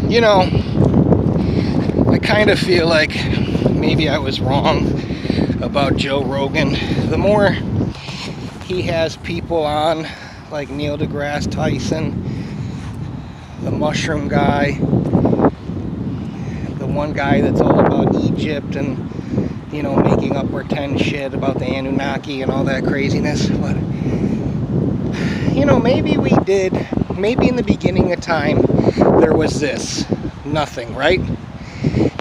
You know, I kind of feel like maybe I was wrong about Joe Rogan. The more he has people on, like Neil deGrasse Tyson, the mushroom guy, the one guy that's all about Egypt and, you know, making up pretend shit about the Anunnaki and all that craziness. But, you know, maybe we did, maybe in the beginning of time, there was this, nothing, right?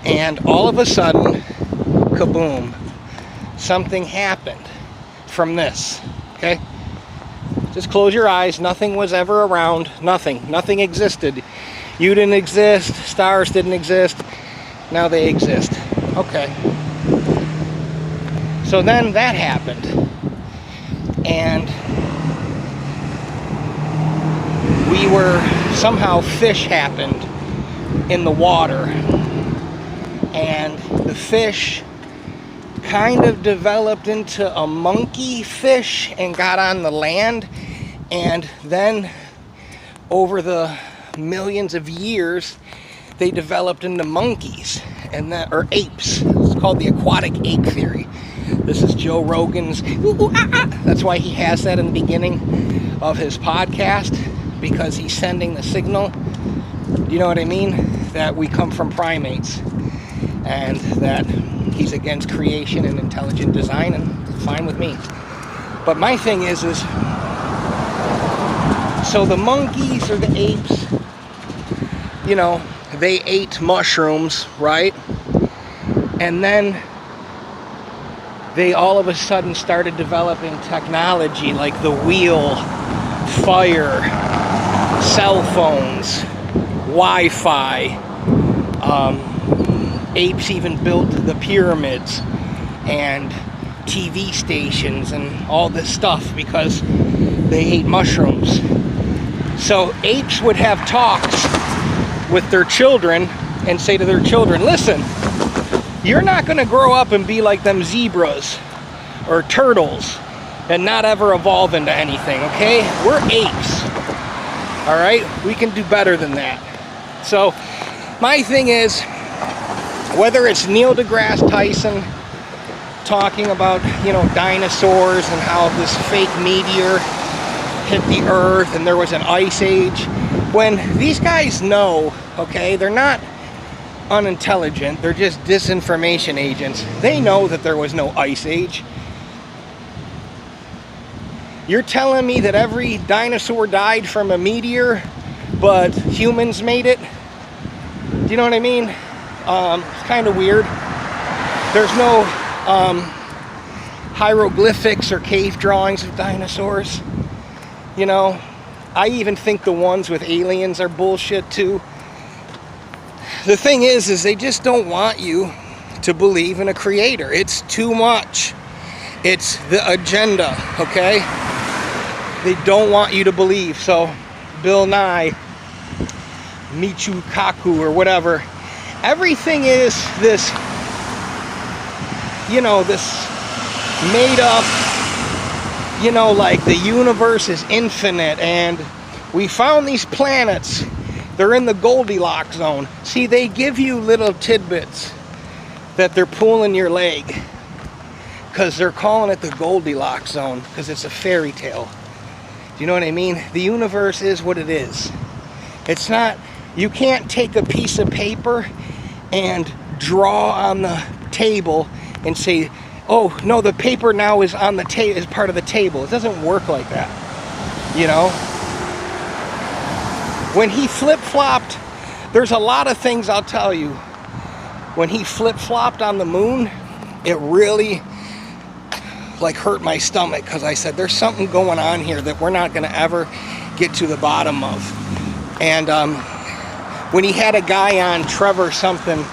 And all of a sudden, kaboom, something happened from this, okay? Just close your eyes. Nothing was ever around. Nothing existed. You didn't exist. Stars didn't exist. Now they exist. Okay. So then that happened. And somehow fish happened in the water. And the fish kind of developed into a monkey fish and got on the land. And then over the millions of years, they developed into monkeys or apes. It's called the aquatic ape theory. This is Joe Rogan's. That's why he has that in the beginning of his podcast, because he's sending the signal. You know what I mean? That we come from primates, and that he's against creation and intelligent design, and it's fine with me. But my thing is so the monkeys or the apes, you know, they ate mushrooms, right? And then they all of a sudden started developing technology like the wheel, fire, cell phones, Wi-Fi. Apes even built the pyramids and TV stations and all this stuff because they ate mushrooms. So apes would have talks with their children and say to their children, listen, you're not going to grow up and be like them zebras or turtles and not ever evolve into anything, okay? We're apes, all right? We can do better than that. So my thing is, whether it's Neil deGrasse Tyson talking about, you know, dinosaurs and how this fake meteor hit the earth and there was an ice age, when these guys know, okay, they're not unintelligent, they're just disinformation agents. They know that there was no ice age. You're telling me that every dinosaur died from a meteor, but humans made it? Do you know what I mean? It's kind of weird. There's no hieroglyphics or cave drawings of dinosaurs. You know, I even think the ones with aliens are bullshit too. The thing is they just don't want you to believe in a creator. It's too much. It's the agenda, okay? They don't want you to believe. So Bill Nye, Michio Kaku or whatever, everything is this, you know, this made up, you know, like the universe is infinite and we found these planets, they're in the Goldilocks zone. See, they give you little tidbits that they're pulling your leg because they're calling it the Goldilocks zone because it's a fairy tale. Do you know what I mean? The universe is what it is. It's not, you can't take a piece of paper and draw on the table and say, oh no, the paper now is on the table, is part of the table. It doesn't work like that, you know? When he flip-flopped, there's a lot of things I'll tell you. When he flip-flopped on the moon, it really like hurt my stomach because I said there's something going on here that we're not going to ever get to the bottom of. And when he had a guy on, Trevor something,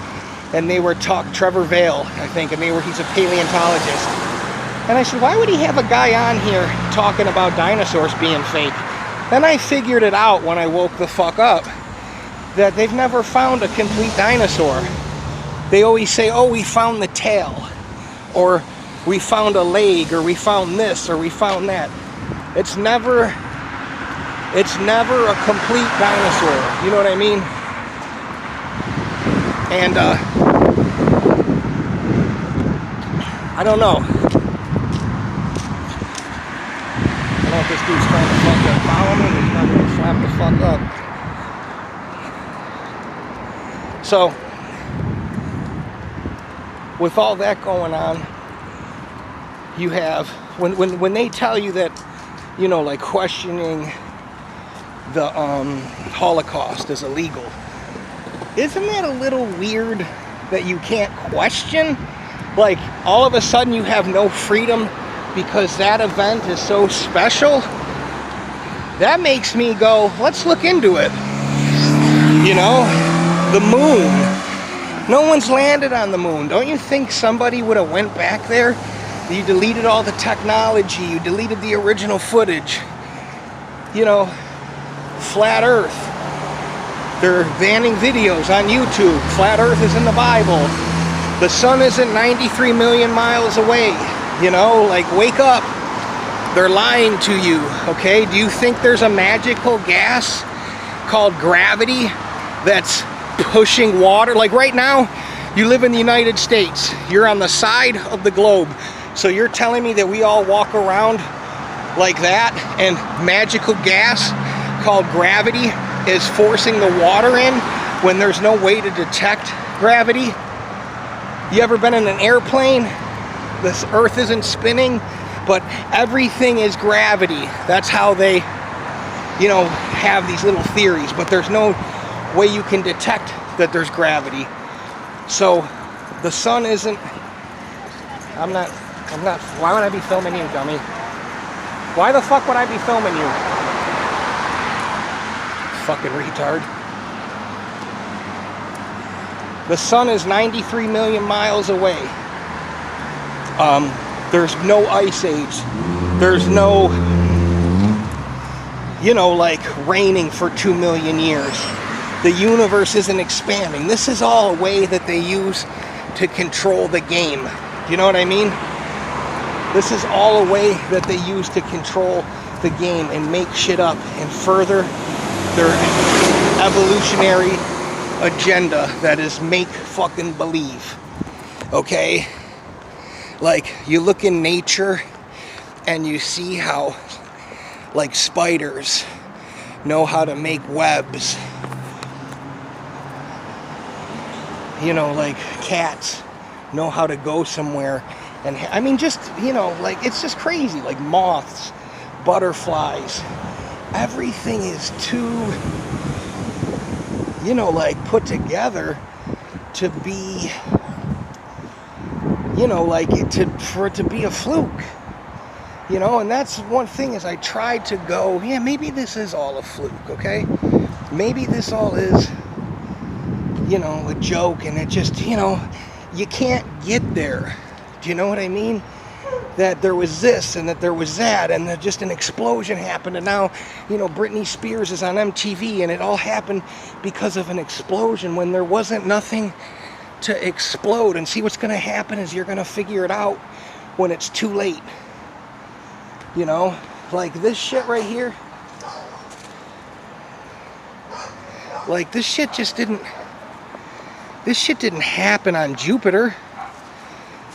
and they were Trevor Vail, I think, and he's a paleontologist. And I said, why would he have a guy on here talking about dinosaurs being fake? Then I figured it out when I woke the fuck up, that they've never found a complete dinosaur. They always say, oh, we found the tail, or we found a leg, or we found this, or we found that. It's never a complete dinosaur. You know what I mean? And I don't know. I don't know if this dude's trying to fuck up. Follow me, he's not going to slap the fuck up. So, with all that going on, you have, when they tell you that, you know, like questioning the Holocaust is illegal, isn't that a little weird that you can't question? Like, all of a sudden you have no freedom because that event is so special? That makes me go, let's look into it. You know, the moon. No one's landed on the moon. Don't you think somebody would have went back there? You deleted all the technology. You deleted the original footage. You know, flat Earth. They're banning videos on YouTube. Flat Earth is in the Bible. The sun isn't 93 million miles away. You know, like, wake up. They're lying to you, okay? Do you think there's a magical gas called gravity that's pushing water? Like, right now, you live in the United States. You're on the side of the globe. So you're telling me that we all walk around like that and magical gas called gravity is forcing the water in when there's no way to detect gravity? You ever been in an airplane? This Earth isn't spinning, but everything is gravity. That's how they, you know, have these little theories, but there's no way you can detect that there's gravity. So the sun isn't, I'm not, why would I be filming you, dummy? Why the fuck would I be filming you? Fucking retard. The sun is 93 million miles away. There's no ice age. There's no, you know, like, raining for 2 million years. The universe isn't expanding. This is all a way that they use to control the game. You know what I mean? This is all a way that they use to control the game and make shit up and further their evolutionary agenda that is make fucking believe. Okay? Like, you look in nature and you see how, like, spiders know how to make webs. You know, like, cats know how to go somewhere. And I mean, just, you know, like, it's just crazy. Like, moths, butterflies, everything is too, you know, like, put together to be, you know, like, for it to be a fluke. You know, and that's one thing, is I tried to go, yeah, maybe this is all a fluke, okay? Maybe this all is, you know, a joke, and it just, you know, you can't get there. Do you know what I mean? That there was this and that there was that, and that just an explosion happened, and now, you know, Britney Spears is on MTV, and it all happened because of an explosion when there wasn't nothing to explode. And see, what's going to happen is you're going to figure it out when it's too late. You know, like this shit right here. Like, this shit didn't happen on Jupiter.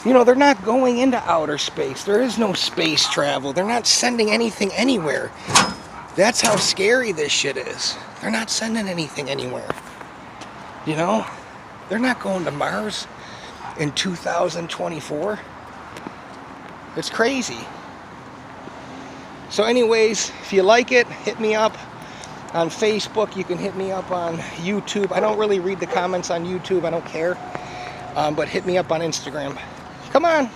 You know, they're not going into outer space. There is no space travel. They're not sending anything anywhere. That's how scary this shit is. They're not sending anything anywhere. You know? They're not going to Mars in 2024. It's crazy. So anyways, if you like it, hit me up on Facebook. You can hit me up on YouTube. I don't really read the comments on YouTube. I don't care. But hit me up on Instagram. Come on.